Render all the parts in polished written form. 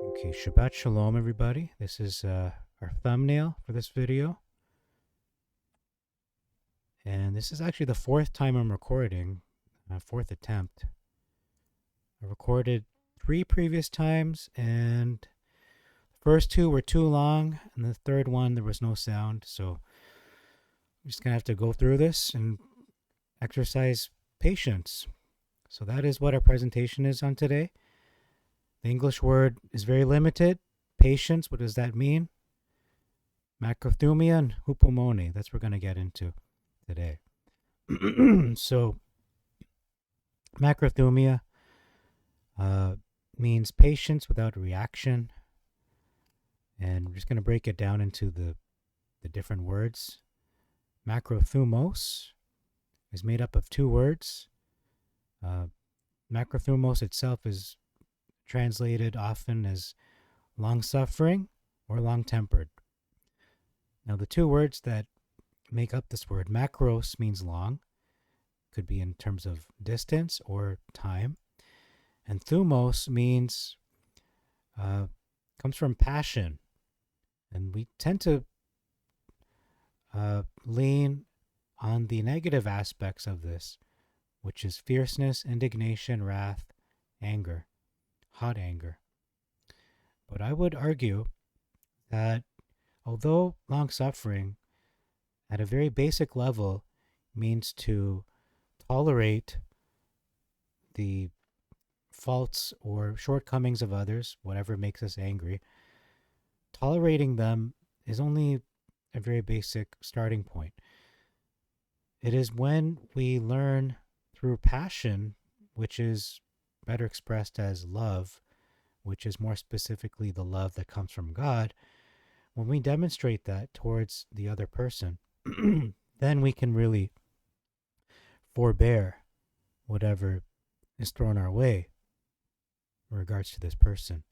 Okay, Shabbat Shalom, everybody. This is our thumbnail for this video. And this is actually the fourth time I'm recording, fourth attempt. I recorded 3 previous times, and the first 2 were too long, and the third one, there was no sound. So I'm just going to have to go through this and exercise patience. So that is what our presentation is on today. The English word is very limited. Patience, what does that mean? Macrothumia and hupomone. That's what we're going to get into today. So, macrothumia means patience without reaction. And we're just going to break it down into the different words. Macrothumos is made up of 2 words. Macrothumos itself is translated often as long-suffering or long-tempered. Now, the 2 words that make up this word, macros means long, could be in terms of distance or time, and thumos means comes from passion, and we tend to lean on the negative aspects of this, which is fierceness, indignation, wrath, anger, hot anger. But I would argue that although long suffering at a very basic level means to tolerate the faults or shortcomings of others, whatever makes us angry, tolerating them is only a very basic starting point. It is when we learn through passion, which is better expressed as love, which is more specifically the love that comes from God, when we demonstrate that towards the other person, then we can really forbear whatever is thrown our way in regards to this person.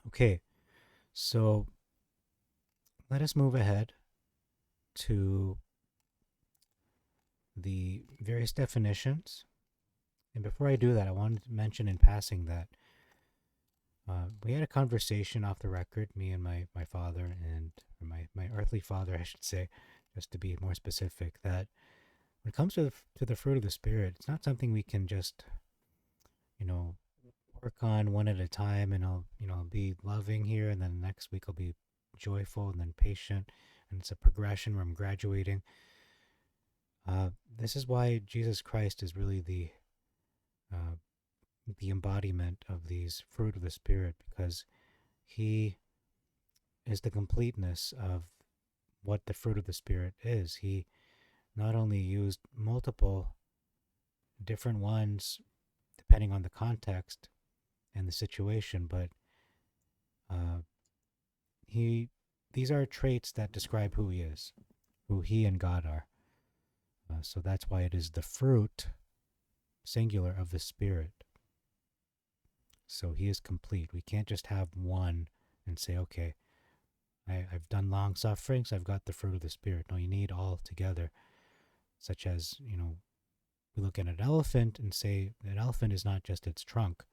Okay, so let us move ahead to the various definitions. And before I do that, I wanted to mention in passing that we had a conversation off the record, me and my father, and my earthly father, I should say, just to be more specific, that when it comes to the fruit of the Spirit, it's not something we can just, work on one at a time, and I'll be loving here, and then the next week I'll be joyful, and then patient, and it's a progression where I'm graduating. This is why Jesus Christ is really the embodiment of these fruit of the Spirit, because he is the completeness of what the fruit of the Spirit is. He not only used multiple different ones depending on the context and the situation, but these are traits that describe who he is, who he and God are. So that's why it is the fruit, singular, of the Spirit. So he is complete. We can't just have one and say, okay, I've done long suffering, so I've got the fruit of the Spirit. No, you need all together. Such as, we look at an elephant and say an elephant is not just its trunk.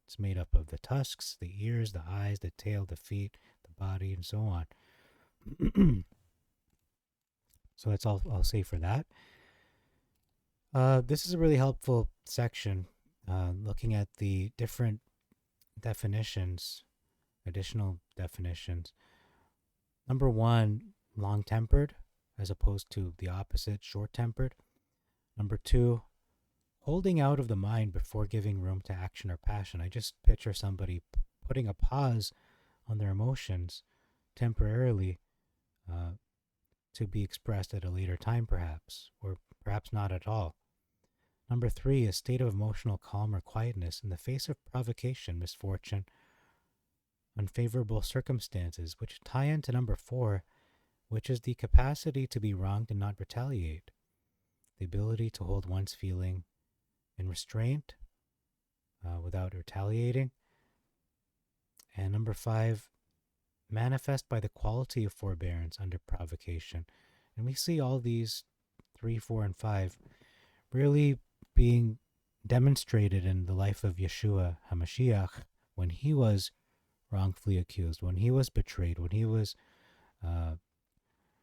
It's made up of the tusks, the ears, the eyes, the tail, the feet, the body, and so on. So that's all I'll say for that. This is a really helpful section, looking at the different definitions, additional definitions. Number 1, long-tempered, as opposed to the opposite, short-tempered. Number 2, holding out of the mind before giving room to action or passion. I just picture somebody putting a pause on their emotions temporarily to be expressed at a later time, perhaps, or perhaps not at all. Number 3, a state of emotional calm or quietness in the face of provocation, misfortune, unfavorable circumstances, which tie into number 4, which is the capacity to be wronged and not retaliate, the ability to hold one's feeling in restraint without retaliating. And number 5, manifest by the quality of forbearance under provocation. And we see all these 3, 4, and 5 really being demonstrated in the life of Yeshua HaMashiach when he was wrongfully accused, when he was betrayed, when he was uh,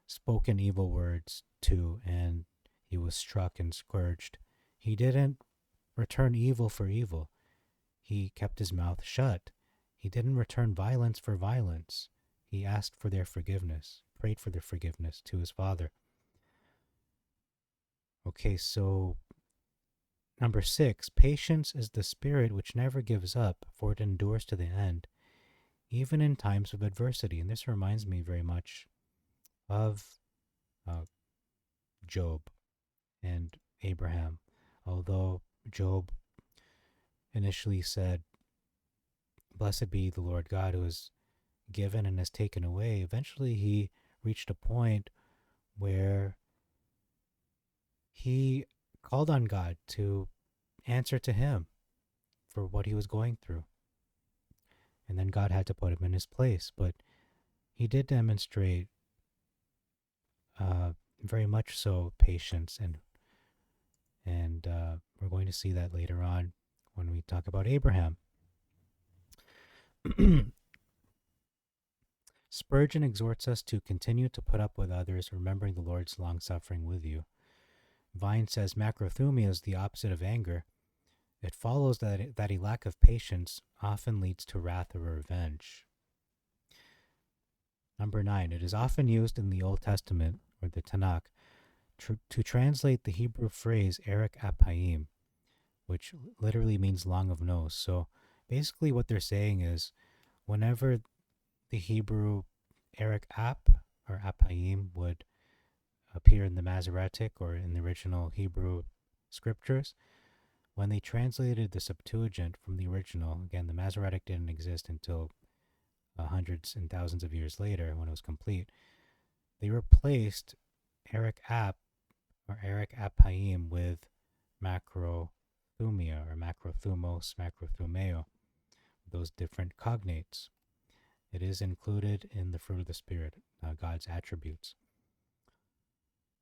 spoken evil words to, and he was struck and scourged. He didn't return evil for evil. He kept his mouth shut. He didn't return violence for violence. He asked for their forgiveness, prayed for their forgiveness to his Father. Okay, so number 6, patience is the spirit which never gives up, for it endures to the end, even in times of adversity. And this reminds me very much of uh, Job and Abraham. Although Job initially said, "Blessed be the Lord God who has given and has taken away," eventually he reached a point where he called on God to answer to him for what he was going through. And then God had to put him in his place. But he did demonstrate very much so patience, and we're going to see that later on when we talk about Abraham. Spurgeon exhorts us to continue to put up with others, remembering the Lord's long suffering with you. Vine says macrothumia is the opposite of anger. It follows that a lack of patience often leads to wrath or revenge. Number 9, it is often used in the Old Testament, or the Tanakh, to translate the Hebrew phrase Erech Apayim, which literally means long of nose. So basically what they're saying is whenever the Hebrew Erech Ap or Apayim would appear in the Masoretic or in the original Hebrew scriptures, when they translated the Septuagint from the original, again, the Masoretic didn't exist until hundreds and thousands of years later when it was complete, they replaced Erech Ap or Erech Apayim with macrothumia or macrothumos, macrothumeo, those different cognates. It is included in the fruit of the Spirit, God's attributes.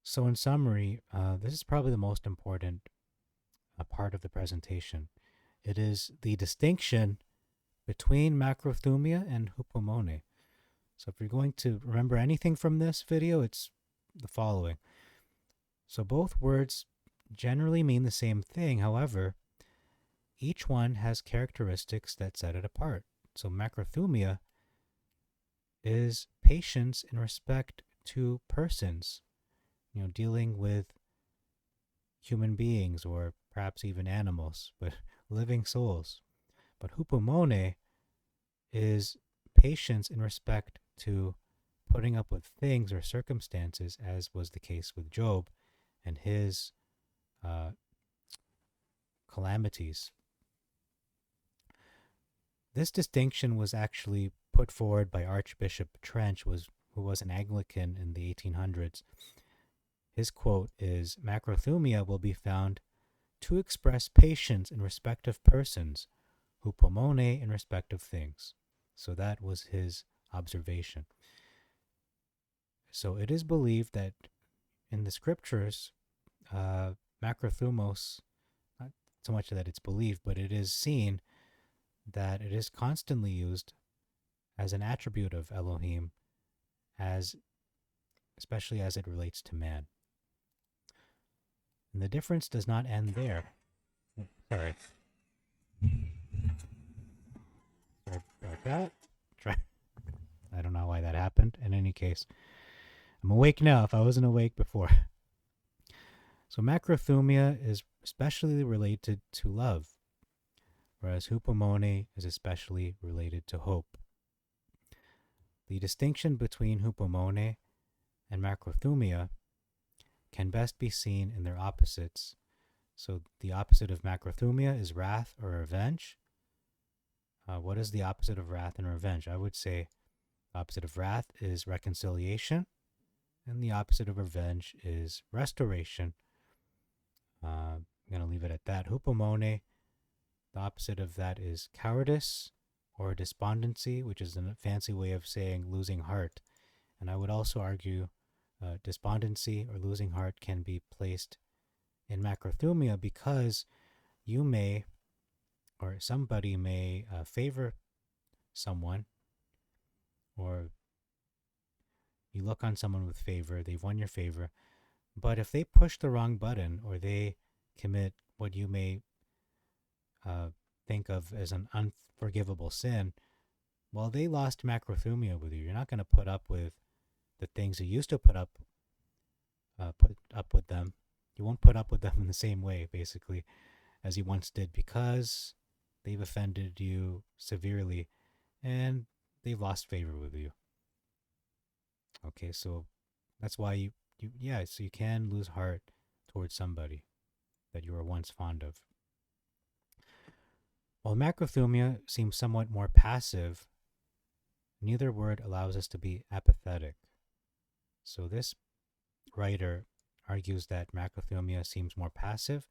So in summary, this is probably the most important part of the presentation. It is the distinction between macrothumia and hupomone. So if you're going to remember anything from this video, it's the following. So both words generally mean the same thing. However, each one has characteristics that set it apart. So macrothumia is patience in respect to persons, dealing with human beings or perhaps even animals, but living souls. But hupomone is patience in respect to putting up with things or circumstances, as was the case with Job and his calamities. This distinction was actually put forward by Archbishop Trench, who was an Anglican in the 1800s. His quote is, "Macrothumia will be found to express patience in respect of persons, hupomone in respect of things." So that was his observation. So it is believed that in the scriptures, macrothumos, not so much that it's believed, but it is seen that it is constantly used as an attribute of Elohim, especially as it relates to man. And the difference does not end there. Sorry. Sorry about that. I don't know why that happened. In any case, I'm awake now if I wasn't awake before. So macrothumia is especially related to love, whereas hupomone is especially related to hope. The distinction between hupomone and macrothumia can best be seen in their opposites. So the opposite of macrothumia is wrath or revenge. What is the opposite of wrath and revenge? I would say the opposite of wrath is reconciliation, and the opposite of revenge is restoration. I'm going to leave it at that. Hupomone, the opposite of that is cowardice or despondency, which is a fancy way of saying losing heart. And I would also argue despondency or losing heart can be placed in macrothumia because you may, or somebody may favor someone, or you look on someone with favor, they've won your favor, but if they push the wrong button or they commit what you may uh, think of as an unforgivable sin, well, they lost macrothumia with you. You're not going to put up with the things you used to put up with them. You won't put up with them in the same way, basically, as you once did, because they've offended you severely and they've lost favor with you. Okay, so that's why so you can lose heart towards somebody that you were once fond of. While macrothumia seems somewhat more passive, neither word allows us to be apathetic. So this writer argues that macrothumia seems more passive.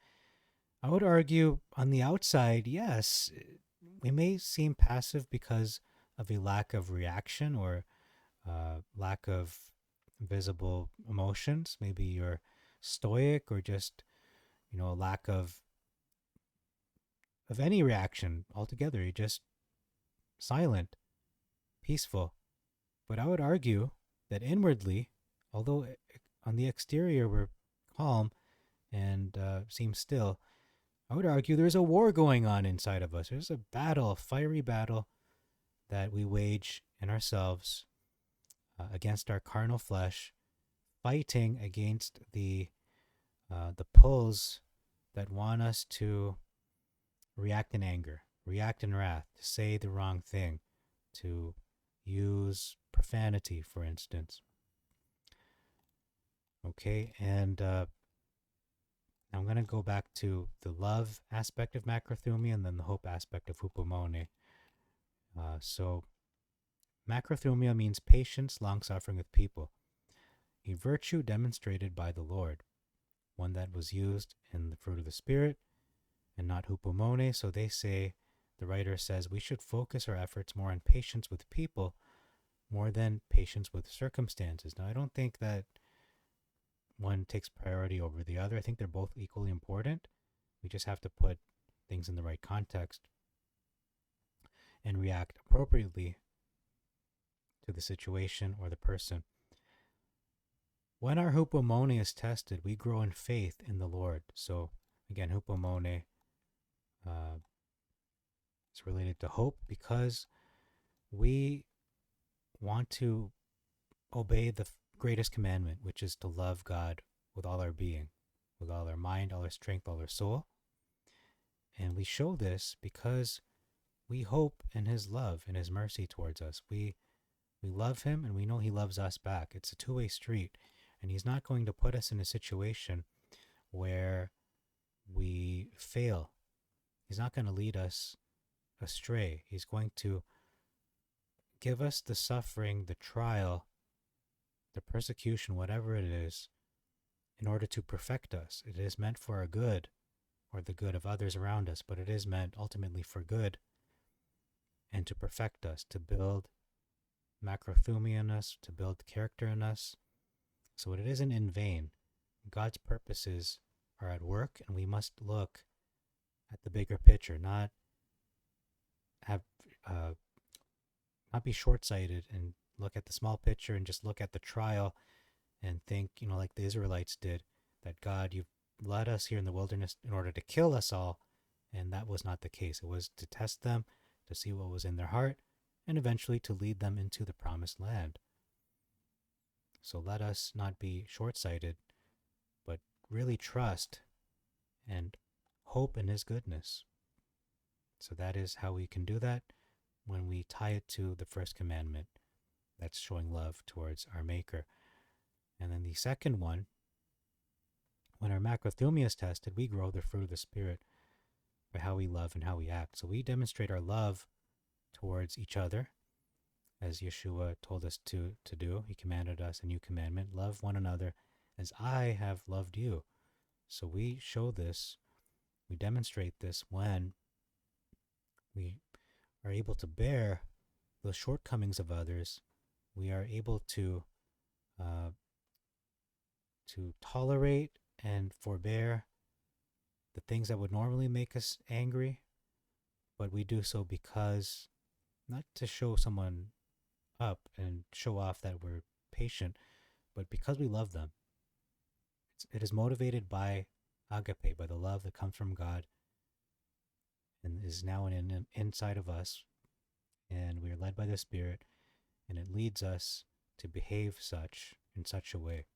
I would argue on the outside, yes, we may seem passive because of a lack of reaction or lack of visible emotions. Maybe you're stoic or just, a lack of any reaction altogether. You're just silent, peaceful. But I would argue that inwardly, although on the exterior we're calm and seem still, I would argue there's a war going on inside of us. There's a battle, a fiery battle that we wage in ourselves against our carnal flesh, fighting against the pulls that want us to react in anger, react in wrath, to say the wrong thing, to use profanity, for instance. Okay, and I'm going to go back to the love aspect of macrothumia and then the hope aspect of hupomone. So, macrothumia means patience, long suffering with people, a virtue demonstrated by the Lord, one that was used in the fruit of the Spirit and not hupomone. So they say, the writer says, we should focus our efforts more on patience with people more than patience with circumstances. Now, I don't think that one takes priority over the other. I think they're both equally important. We just have to put things in the right context and react appropriately to the situation or the person. When our hupomone is tested, we grow in faith in the Lord. So, again, hupomone is related to hope because we want to obey the greatest commandment, which is to love God with all our being, with all our mind, all our strength, all our soul. And we show this because we hope in His love and His mercy towards us. We love Him and we know He loves us back. It's a two-way street. And He's not going to put us in a situation where we fail. He's not going to lead us astray. He's going to give us the suffering, the trial, the persecution, whatever it is, in order to perfect us. It is meant for our good or the good of others around us, but it is meant ultimately for good and to perfect us, to build macrothumia in us, to build character in us. So it isn't in vain. God's purposes are at work, and we must look at the bigger picture, not have not be short-sighted and look at the small picture and just look at the trial and think, like the Israelites did, that God, you've led us here in the wilderness in order to kill us all. And that was not the case. It was to test them, to see what was in their heart, and eventually to lead them into the promised land. So let us not be short-sighted, but really trust and hope in His goodness. So that is how we can do that when we tie it to the first commandment. That's showing love towards our Maker. And then the second one, when our macrothumia is tested, we grow the fruit of the Spirit by how we love and how we act. So we demonstrate our love towards each other, as Yeshua told us to do. He commanded us a new commandment: love one another as I have loved you. So we show this, we demonstrate this when we are able to bear the shortcomings of others. We are able to tolerate and forbear the things that would normally make us angry, but we do so because not to show someone up and show off that we're patient, but because we love them. It is motivated by agape, by the love that comes from God and is now inside of us, and we are led by the Spirit, and it leads us to behave in such a way.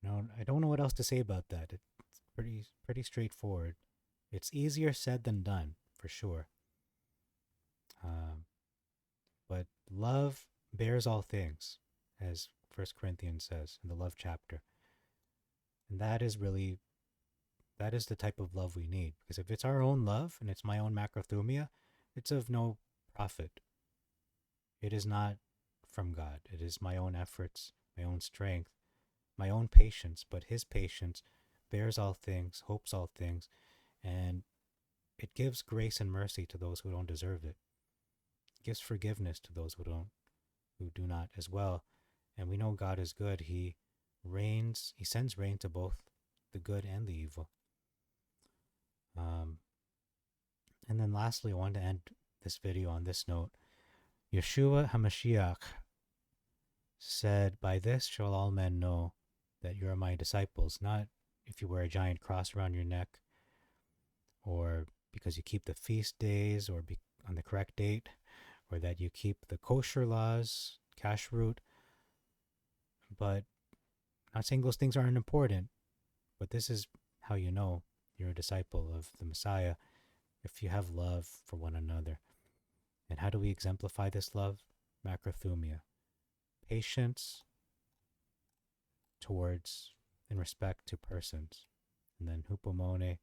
Now, I don't know what else to say about that. It's pretty straightforward. It's easier said than done, for sure. Um, but love bears all things, as First Corinthians says in the love chapter. And that is the type of love we need. Because if it's our own love and it's my own macrothumia, it's of no profit. It is not from God. It is my own efforts, my own strength, my own patience. But His patience bears all things, hopes all things, and it gives grace and mercy to those who don't deserve it. It gives forgiveness to those who do not as well. And we know God is good. He reigns. He sends rain to both the good and the evil. And then lastly, I wanted to end this video on this note. Yeshua HaMashiach said, "By this shall all men know that you are my disciples," not if you wear a giant cross around your neck, or because you keep the feast days or on the correct date, or that you keep the kosher laws, kashrut. But I'm not saying those things aren't important, but this is how you know you're a disciple of the Messiah, if you have love for one another. And how do we exemplify this love? Macrothumia, patience towards, in respect to persons. And then hupomone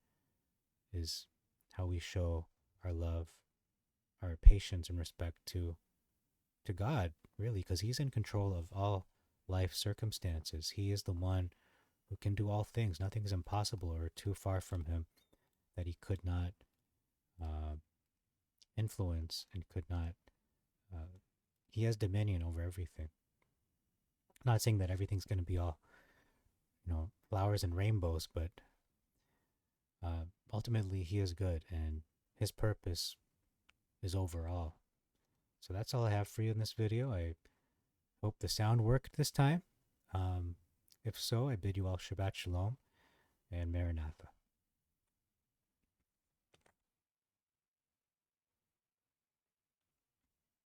is how we show our love, our patience in respect to God, really, because He's in control of all life circumstances. He is the one who can do all things. Nothing is impossible or too far from Him that He could not influence and could not. He has dominion over everything. I'm not saying that everything's going to be all, flowers and rainbows, but ultimately He is good and His purpose is overall. So that's all I have for you in this video. I hope the sound worked this time. If so, I bid you all Shabbat Shalom and Maranatha.